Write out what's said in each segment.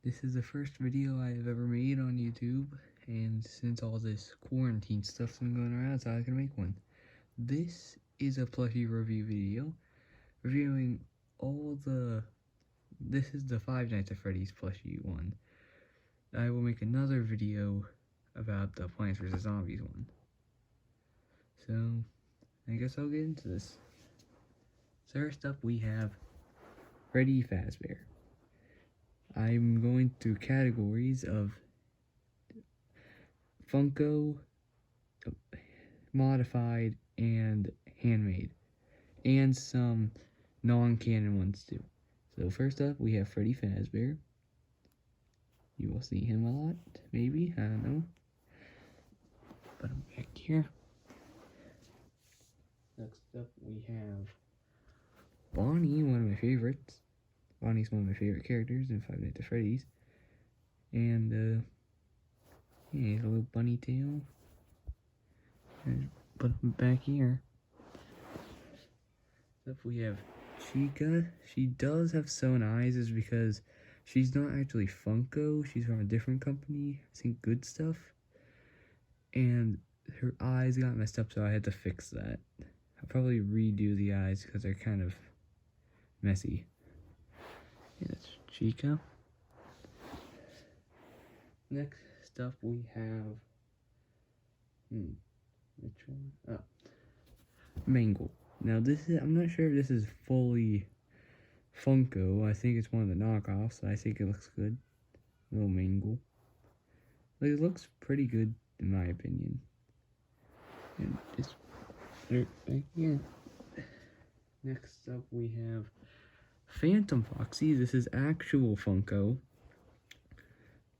This is the first video I have ever made on YouTube, and since all this quarantine stuff's been going around, so I can make one. This is a plushie review video, reviewing this is the Five Nights at Freddy's plushie one. I will make another video about the Plants vs. Zombies one. So, I guess I'll get into this. First up, we have Freddy Fazbear. I'm going through categories of Funko, modified, and handmade, and some non-canon ones too. So first up, we have Freddy Fazbear. You will see him a lot, maybe, I don't know. Put him back here. Next up, we have Bonnie, one of my favorites. Bonnie's one of my favorite characters in Five Nights at Freddy's. And, yeah, he's a little bunny tail. And put him back here. Next up, we have Chica. She does have sewn eyes, is because she's not actually Funko. She's from a different company, I think Good Stuff. And her eyes got messed up, so I had to fix that. I'll probably redo the eyes because they're kind of messy. Yeah, that's Chica. Next up, we have which one? Oh, Mangle. Now this is, I'm not sure if this is fully Funko. I think it's one of the knockoffs. I think it looks good. Little Mangle. Like, it looks pretty good in my opinion. And just put it back here. Next up, we have Phantom Foxy. This is actual Funko.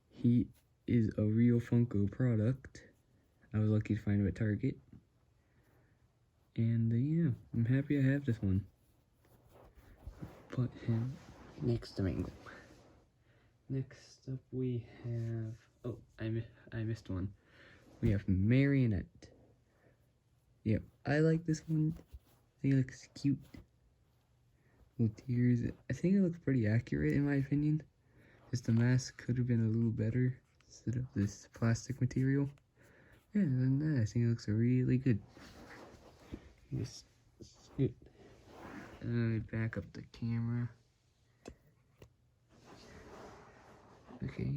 He is a real Funko product. I was lucky to find him at Target. And yeah, I'm happy I have this one. Put him next to Mangle. Next up we have, oh, I missed one. We have Marionette. Yep, I like this one. I think it looks cute. Little tears. I think it looks pretty accurate in my opinion. Just the mask could have been a little better instead of this plastic material. Yeah, other than that, I think it looks really good. Just scoot. Back up the camera. Okay.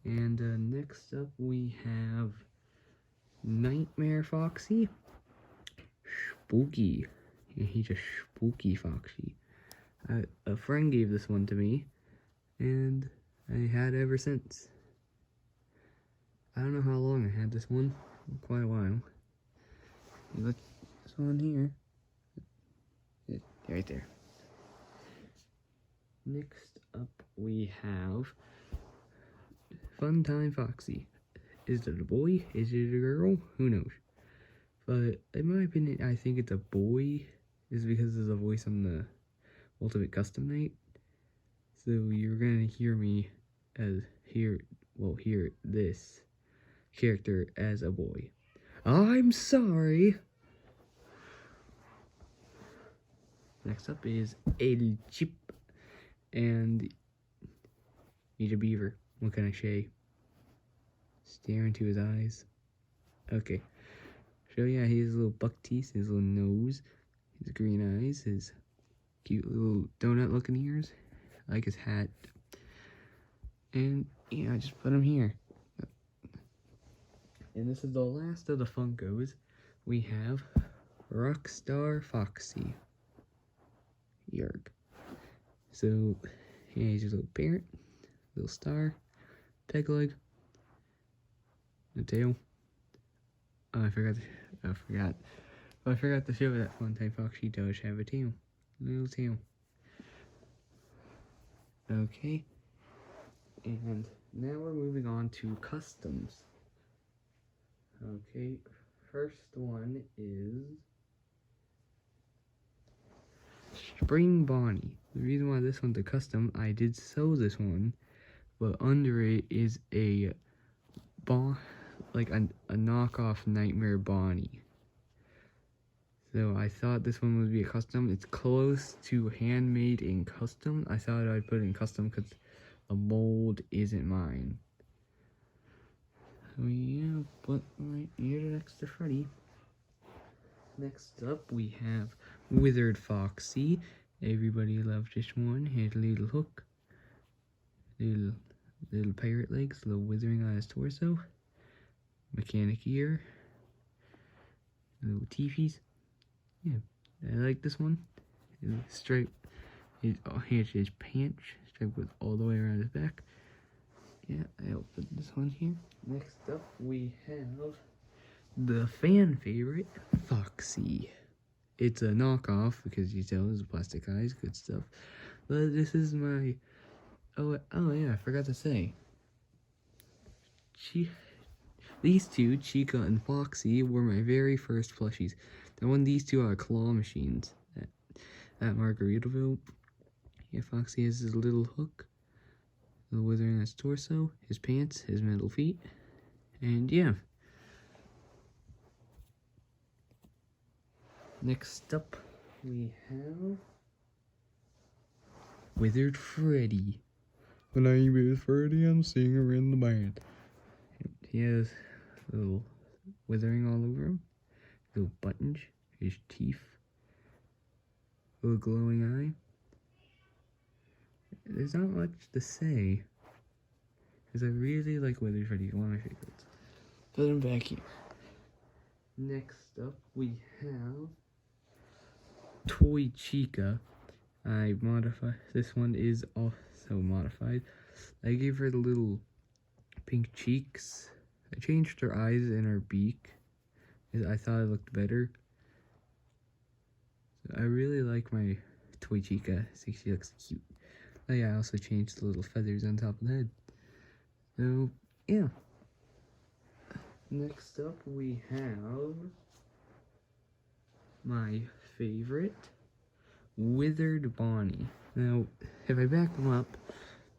And next up we have Nightmare Foxy. Spooky. Yeah, he's a spooky Foxy. A friend gave this one to me, and I had it ever since. I don't know how long I had this one. Quite a while. Look, this one here. Right there. Next up, we have Funtime Foxy. Is it a boy? Is it a girl? Who knows? But in my opinion, I think it's a boy. Is because there's a voice on the Ultimate Custom Night. So you're gonna hear me hear this character as a boy. I'm sorry. Next up is El Chip, and he's a beaver. What can I say? Stare into his eyes. Okay. So yeah, he has little buck teeth, his little nose, his green eyes, his cute little donut-looking ears. I like his hat. And yeah, I just put him here. And this is the last of the Funkos. We have Rockstar Foxy. Yarg. So, yeah, he's a little parrot, little star, peg leg, the tail. Oh, I forgot to show that Funtime Foxy does have a tail. Little tail. Okay. And now we're moving on to customs. Okay, first one is Spring Bonnie. The reason why this one's a custom, I did sew this one, but under it is a knockoff Nightmare Bonnie. So I thought this one would be a custom. It's close to handmade and custom. I thought I'd put it in custom because the mold isn't mine. So yeah, but right here next to Freddy. Next up we have Withered Foxy. Everybody loves this one. Has a little hook, little pirate legs, little withering on his torso, mechanic ear, little teefies. Yeah, I like this one. His stripe, his pants striped with all the way around his back. Yeah, I opened this one here. Next up we have the fan favorite, Foxy. It's a knockoff because you tell it's plastic eyes, good stuff. But this is my oh yeah, I forgot to say. These two, Chica and Foxy, were my very first plushies. I won these two are claw machines at Margaritaville. Yeah, Foxy has his little hook, the wither in his torso, his pants, his metal feet, and yeah. Next up, we have Withered Freddy. My name is Freddy, I'm a singer in the band. He has a little withering all over him, little buttons, his teeth, a little glowing eye. There's not much to say, because I really like Withered Freddy, one of my favorites. Put him back here. Next up, we have Toy Chica. I modified, this one is also modified. I gave her the little pink cheeks. I changed her eyes and her beak, because I thought it looked better. So I really like my Toy Chica. I think she looks cute. Oh yeah, I also changed the little feathers on top of the head. So, yeah. Next up, we have my favorite, Withered Bonnie. Now, if I back him up,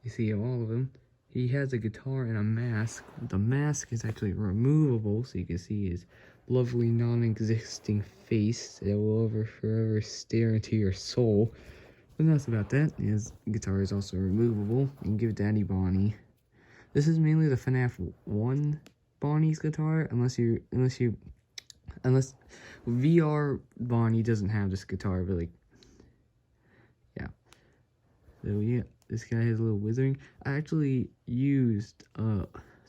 you see all of them. He has a guitar and a mask. The mask is actually removable, so you can see his lovely non-existing face that will forever stare into your soul. But that's about that. His guitar is also removable. You can give it to any Bonnie. This is mainly the Fnaf 1 Bonnie's guitar, unless VR Bonnie doesn't have this guitar, but like, yeah. So yeah, this guy has a little withering. I actually used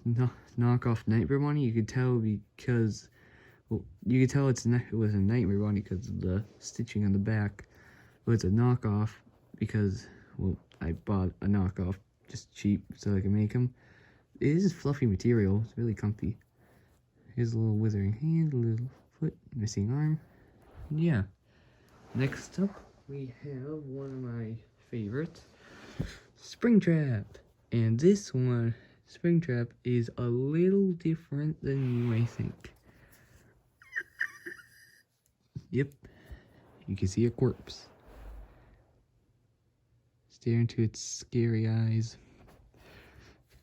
knockoff Nightmare Bonnie. You could tell because, well, you could tell it was a Nightmare Bonnie because of the stitching on the back. But it's a knockoff because, well, I bought a knockoff just cheap so I can make them. It is fluffy material. It's really comfy. Here's a little withering hand, a little foot, missing arm. And yeah. Next up, we have one of my favorites, Springtrap. And this one, Springtrap, is a little different than you may think. Yep. You can see a corpse stare into its scary eyes.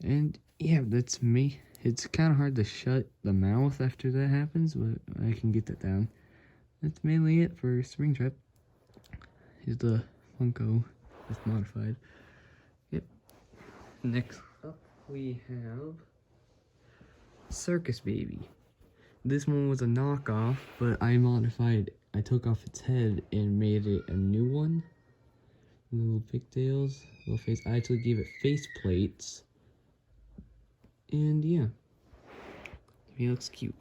And yeah, that's me. It's kind of hard to shut the mouth after that happens, but I can get that down. That's mainly it for Springtrap. Here's the Funko that's modified. Yep. Next up, we have Circus Baby. This one was a knockoff, but I modified. I took off its head and made it a new one. Little pigtails, little face. I actually gave it face plates. And yeah, he looks cute.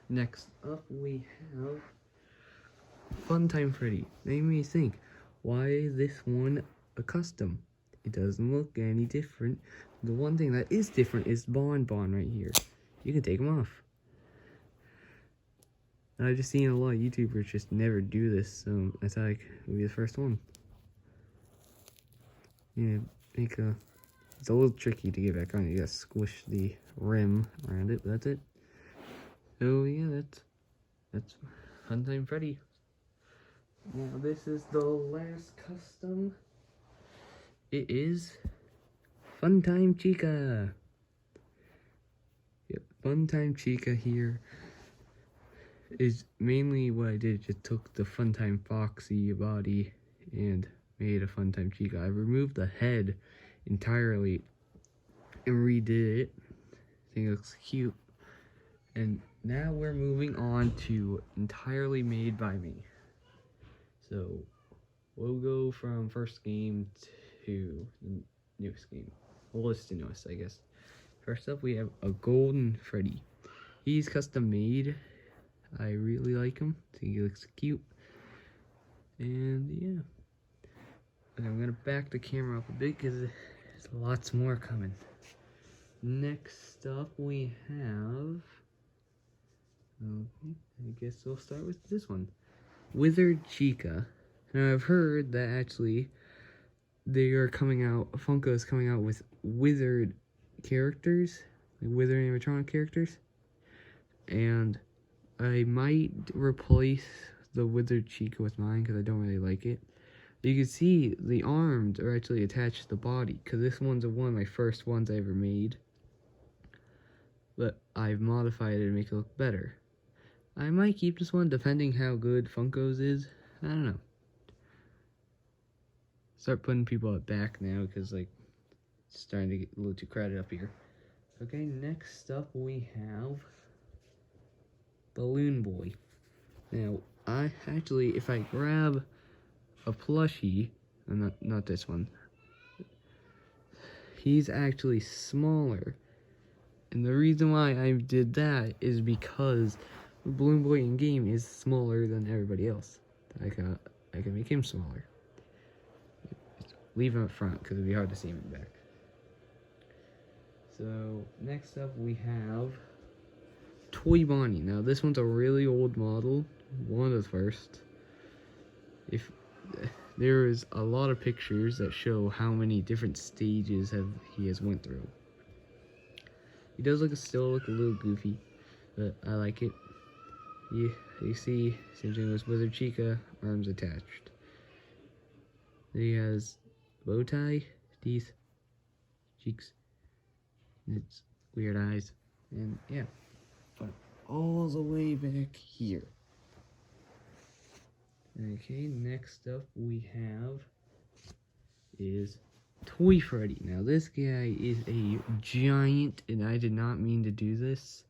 Next up, we have Funtime Freddy. They may think, why is this one a custom? It doesn't look any different. The one thing that is different is Bon right here. You can take him off. I've just seen a lot of YouTubers just never do this, so I thought I would be the first one. Yeah, it's a little tricky to get back on. You gotta squish the rim around it, but that's it. So yeah, that's Funtime Freddy. Now this is the last custom. It is Funtime Chica. Yep, Funtime Chica here is mainly what I did. Just took the Funtime Foxy body and made a Funtime Chica. I removed the head entirely and redid it. I think it looks cute. And now we're moving on to entirely made by me. So we'll go from first game to the newest game. Oldest to newest, I guess. First up, we have a Golden Freddy. He's custom made. I really like him. I think he looks cute. And yeah. And I'm gonna back the camera up a bit because there's lots more coming. Next up, we have. Okay, I guess we'll start with this one. Wizard Chica. Now I've heard that actually they are coming out, Funko is coming out with wizard characters, like wizard animatronic characters. And I might replace the Wizard Chica with mine because I don't really like it. You can see the arms are actually attached to the body because this one's one of my first ones I ever made. But I've modified it to make it look better. I might keep this one depending how good Funko's is. I don't know. Start putting people at back now because like it's starting to get a little too crowded up here. Okay, next up we have Balloon Boy. Now, I actually, if I grab a plushie, not this one, he's actually smaller. And the reason why I did that is because Balloon Boy in game is smaller than everybody else. I can make him smaller. Leave him up front because it'd be hard to see him in the back. So next up we have Toy Bonnie. Now this one's a really old model, one of the first. If there is a lot of pictures that show how many different stages he has went through. He does still look a little goofy, but I like it. You see, same thing with Wizard Chica, arms attached. He has bow tie, teeth, cheeks, and it's weird eyes, and yeah. But all the way back here. Okay, next up we have is Toy Freddy. Now this guy is a giant, and I did not mean to do this.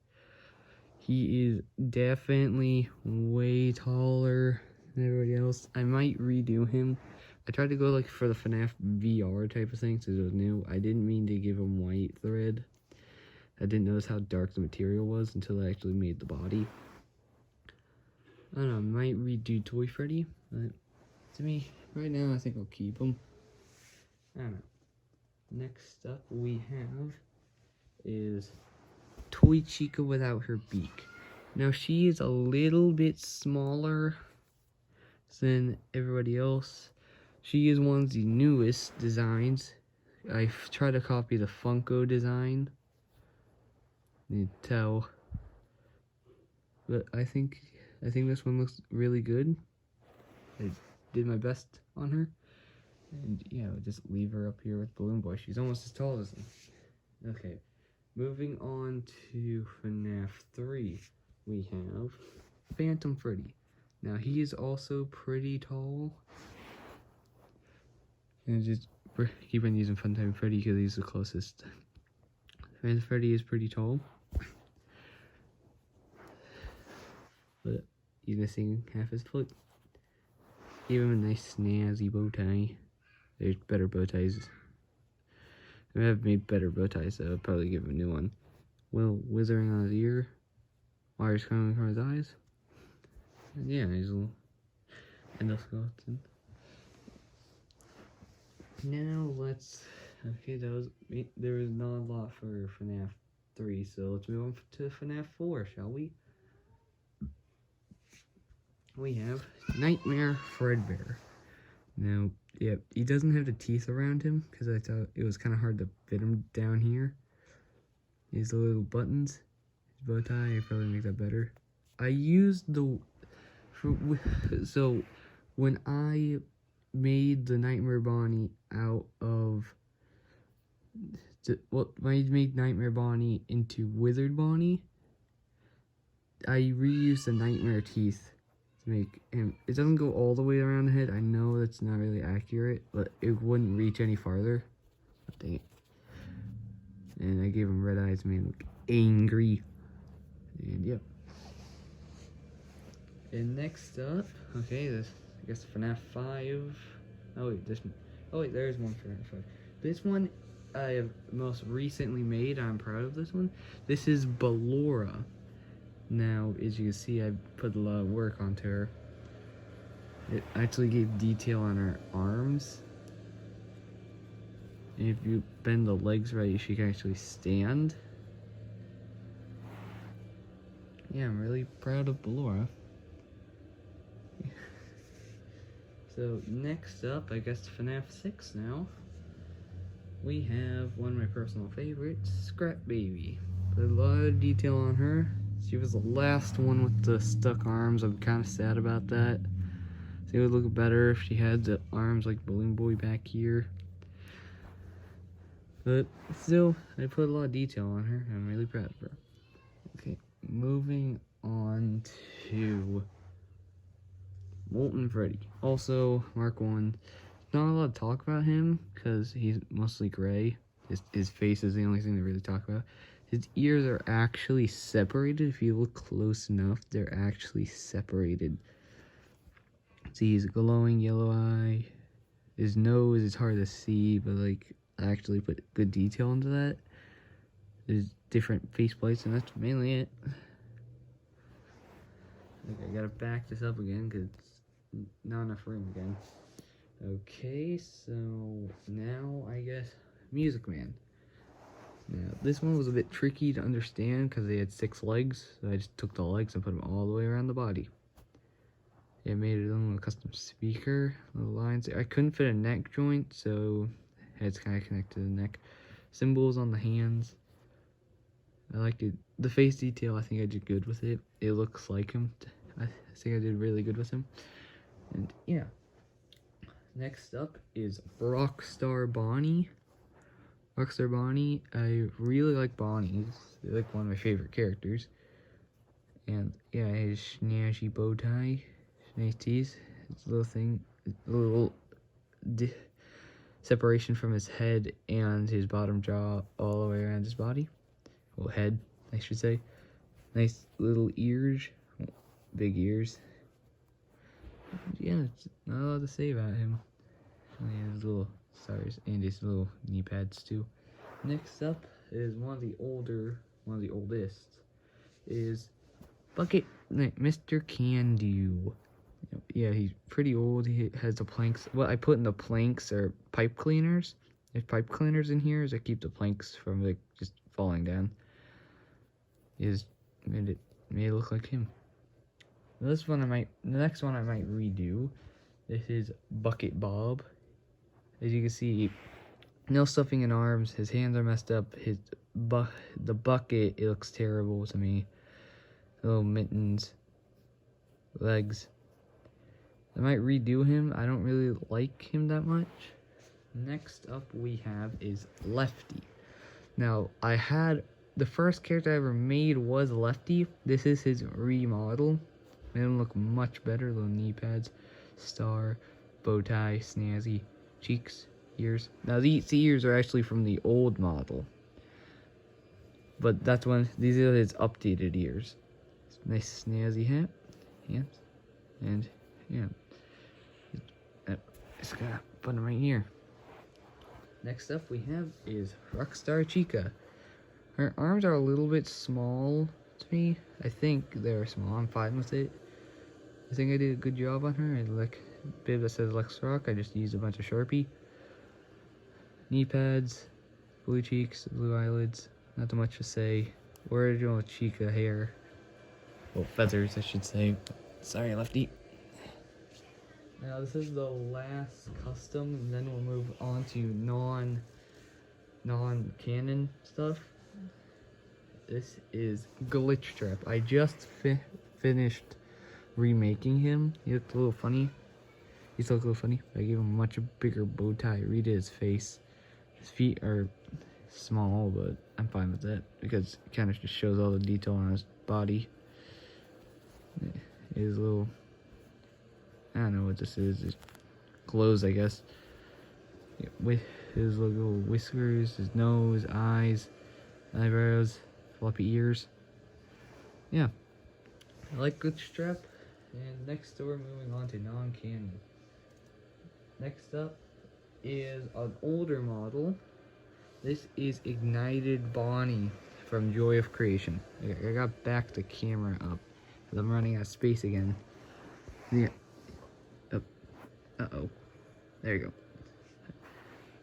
He is definitely way taller than everybody else. I might redo him. I tried to go for the Fnaf VR type of thing since it was new. I didn't mean to give him white thread. I didn't notice how dark the material was until I actually made the body. I don't know, I might redo Toy Freddy, but to me, right now I think I'll keep him. I don't know. Next up we have is Toy Chica without her beak. Now she is a little bit smaller than everybody else. She is one of the newest designs. I tried to copy the Funko design. You can tell. But I think this one looks really good. I did my best on her. And yeah, I'll just leave her up here with Balloon Boy. She's almost as tall as him. Okay, moving on to FNAF 3, we have Phantom Freddy. Now he is also pretty tall. And just keep on using Funtime Freddy because he's the closest. Phantom Freddy is pretty tall. But he's missing half his foot. Give him a nice snazzy bow tie. There's better bow ties. If I have made better bow ties, so I'll probably give him a new one. Well, withering on his ear. Wires coming from his eyes. And yeah, he's a little endoskeleton. Now okay, there was not a lot for FNAF 3, so let's move on to FNAF 4, shall we? We have Nightmare Fredbear. Now, yeah, he doesn't have the teeth around him, because I thought it was kind of hard to fit him down here. He has the little buttons. His bow tie, I probably make that better. I used so when I made the Nightmare Bonnie out of, when I made Nightmare Bonnie into Wizard Bonnie, I reused the Nightmare teeth to make him. It doesn't go all the way around the head. I know that's not really accurate, but it wouldn't reach any farther. Dang it. And I gave him red eyes, made him look angry. And yep. And next up, okay, this, I guess FNAF 5. Oh wait, there's one for FNAF 5. This one I have most recently made. I'm proud of this one. This is Ballora. Now, as you can see, I put a lot of work onto her. It actually gave detail on her arms. And if you bend the legs right, she can actually stand. Yeah, I'm really proud of Ballora. So next up, I guess FNAF 6 now. We have one of my personal favorites, Scrap Baby. Put a lot of detail on her. She was the last one with the stuck arms. I'm kind of sad about that. So it would look better if she had the arms like Balloon Boy back here. But still, I put a lot of detail on her. I'm really proud of her. Okay, moving on to Molten Freddy. Also, Mark 1. Not a lot to talk about him because he's mostly gray. His face is the only thing to really talk about. His ears are actually separated. If you look close enough, they're actually separated. See, he's a glowing yellow eye. His nose is hard to see, but like I actually put good detail into that. There's different face plates, and that's mainly it. Okay, I gotta back this up again because it's not enough room again. Okay, so now I guess Music Man. Now this one was a bit tricky to understand because they had 6 legs, so I just took the legs and put them all the way around the body. It made it on a custom speaker, little lines. I couldn't fit a neck joint, so head's kind of connected to the neck. Symbols on the hands. I like it. The face detail, I think I did good with it. It looks like him. I think I did really good with him. And yeah. Next up is Rockstar Bonnie. Rockstar Bonnie, I really like Bonnie. He's like one of my favorite characters. And yeah, his snazzy bow tie, nice teeth, his little thing, a little separation from his head and his bottom jaw all the way around his body. Well, head, I should say. Nice little ears, big ears. Yeah, it's not a lot to say about him. And his little stars and his little knee pads too. Next up is one of the oldest, is Bucket Mr. Can-Do. Yeah, he's pretty old. He has the planks. What I put in the planks are pipe cleaners. There's pipe cleaners in here that keep the planks from like just falling down. Made it look like him. The next one I might redo. This is Bucket Bob. As you can see, no stuffing in arms. His hands are messed up. The bucket, it looks terrible to me. Little mittens, legs. I might redo him. I don't really like him that much. Next up we have is Lefty. Now, the first character I ever made was Lefty. This is his remodel. Made him look much better. Little knee pads, star, bow tie, snazzy, cheeks, ears. Now these ears are actually from the old model. But these are his updated ears. Nice snazzy hat, hands, and yeah. Just gotta put him right here. Next up we have is Rockstar Chica. Her arms are a little bit small to me. I think they're small. I'm fine with it. I think I did a good job on her. I like bib that says Lex Rock. I just used a bunch of Sharpie. Knee pads, blue cheeks, blue eyelids. Not too much to say. Original Chica hair. Well, feathers, I should say. Sorry, Lefty. Now this is the last custom, and then we'll move on to non-canon stuff. This is Glitch Trap. I just finished remaking him. He looked a little funny. I gave him a much bigger bow tie. Redid his face. His feet are small, but I'm fine with that because it kind of just shows all the detail on his body. His little, I don't know what this is. His clothes, I guess. Yeah, his little whiskers, his nose, eyes, eyebrows, floppy ears. Yeah, I like good strap. And next we're moving on to non-canon. Next up is an older model. This is Ignited Bonnie from Joy of Creation. I got back the camera up because I'm running out of space again. Yeah. Uh-oh. There you go.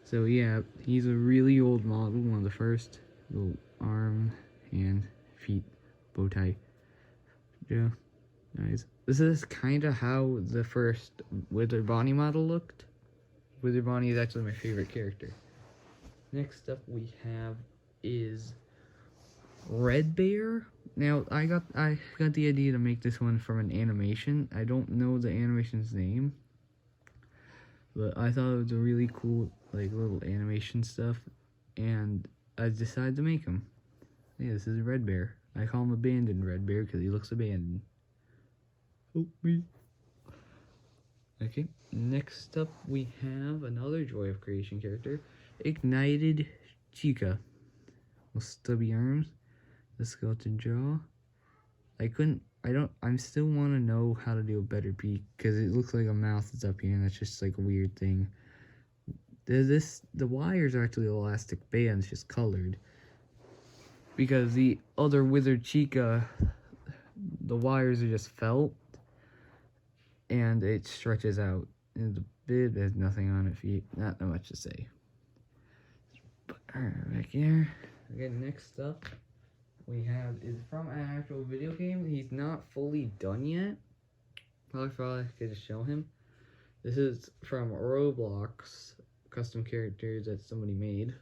So yeah, he's a really old model, one of the first. Little arm, hand, feet, bow tie. Yeah, nice. This is kind of how the first Wither Bonnie model looked. Wither Bonnie is actually my favorite character. Next up we have is Red Bear. Now I got the idea to make this one from an animation. I don't know the animation's name, but I thought it was a really cool like little animation stuff, and I decided to make him. Yeah, this is a Red Bear. I call him Abandoned Red Bear because he looks abandoned. Oh me. Okay, next up we have another Joy of Creation character, Ignited Chica. With stubby arms, the skeleton jaw. I still want to know how to do a better peek, because it looks like a mouth is up here, and that's just like a weird thing. The wires are actually elastic bands, just colored. Because the other Wizard Chica, the wires are just felt, and it stretches out. And the bib has nothing on it, feet, not that much to say. But alright, back here. Okay, next up we have is from an actual video game. He's not fully done yet. I could just show him. This is from Roblox custom characters that somebody made.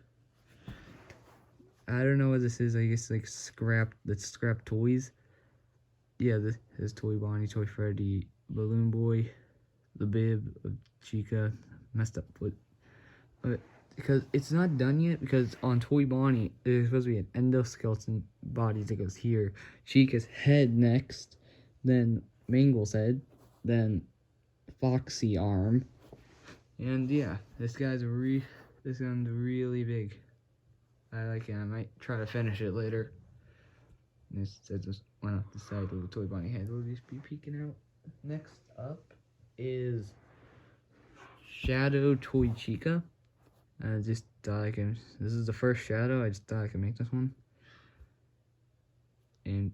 I don't know what this is. I guess like scrap toys. Yeah, this is Toy Bonnie, Toy Freddy, Balloon Boy, the bib of Chica, messed up foot. But because it's not done yet, because on Toy Bonnie, there's supposed to be an endoskeleton body that goes here, Chica's head next, then Mangle's head, then Foxy arm, and yeah, this one's really big. I like it. I might try to finish it later. And this says this went off the side of the Toy Bonnie head will just be peeking out. Next up is Shadow Toy Chica. I just thought this is the first Shadow, I just thought I could make this one. And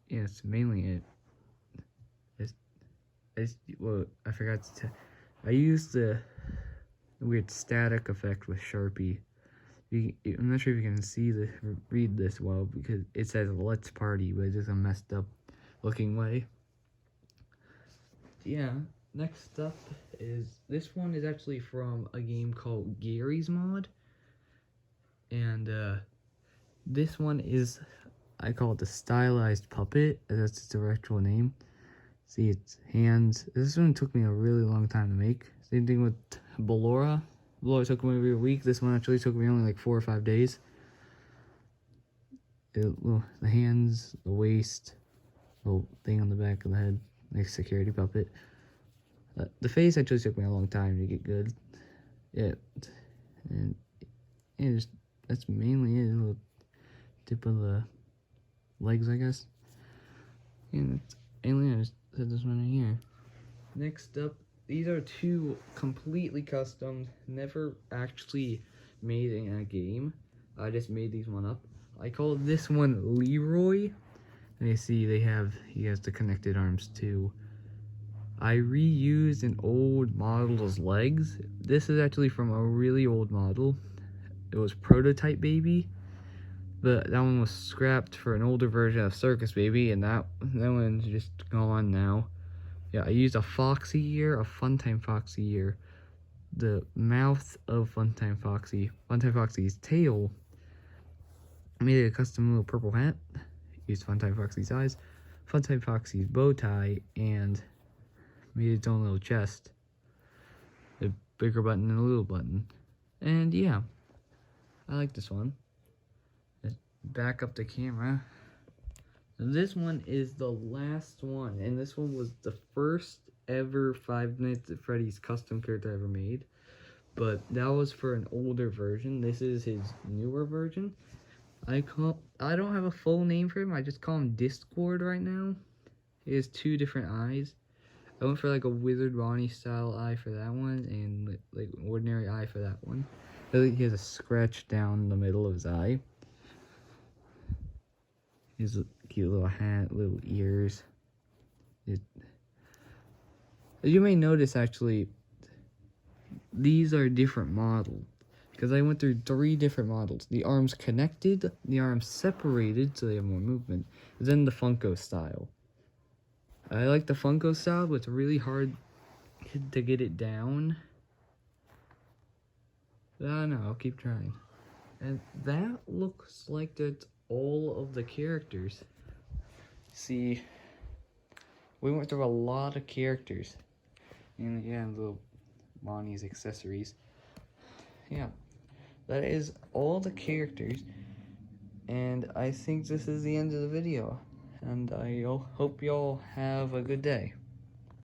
yeah, that's mainly it. I forgot to I used the weird static effect with Sharpie. I'm not sure if you can read this well, because it says "Let's Party," but it's just a messed up looking way. Yeah. Next up is, this one is actually from a game called Gary's Mod, and this one is, I call it the stylized puppet, that's its actual name. See its hands. This one took me a really long time to make. Same thing with Ballora. Ballora took me maybe a week. This one actually took me only like 4 or 5 days. The hands, the waist, little thing on the back of the head, like security puppet. The face actually took me a long time to get good. Yeah, and that's mainly it. A little tip of the legs, I guess. And it's mainly I just said this one right here. Next up, these are 2 completely custom, never actually made in a game. I just made these one up. I call this one Leroy. And you see he has the connected arms too. I reused an old model's legs. This is actually from a really old model. It was Prototype Baby, but that one was scrapped for an older version of Circus Baby, and that one's just gone now. Yeah, I used a Foxy ear, a Funtime Foxy ear, the mouth of Funtime Foxy, Funtime Foxy's tail. I made a custom little purple hat, used Funtime Foxy's eyes, Funtime Foxy's bow tie, and made its own little chest, a bigger button and a little button. And yeah, I like this one. Let's back up the camera. This one is the last one, and this one was the first ever Five Nights at Freddy's custom character I ever made. but that was for an older version. This is his newer version. I don't have a full name for him. I just call him Discord right now. He has 2 different eyes. I went for like a Wizard Ronnie style eye for that one, and like an ordinary eye for that one. He has a scratch down the middle of his eye. His cute little hat, little ears. As you may notice, actually, these are different models. Because I went through 3 different models. The arms connected, the arms separated so they have more movement, and then the Funko style. I like the Funko style, but it's really hard to get it down. But I don't know, I'll keep trying. And that looks like that's all of the characters. See, we went through a lot of characters. And yeah, little Bonnie's accessories. Yeah, that is all the characters. And I think this is the end of the video. And I hope y'all have a good day.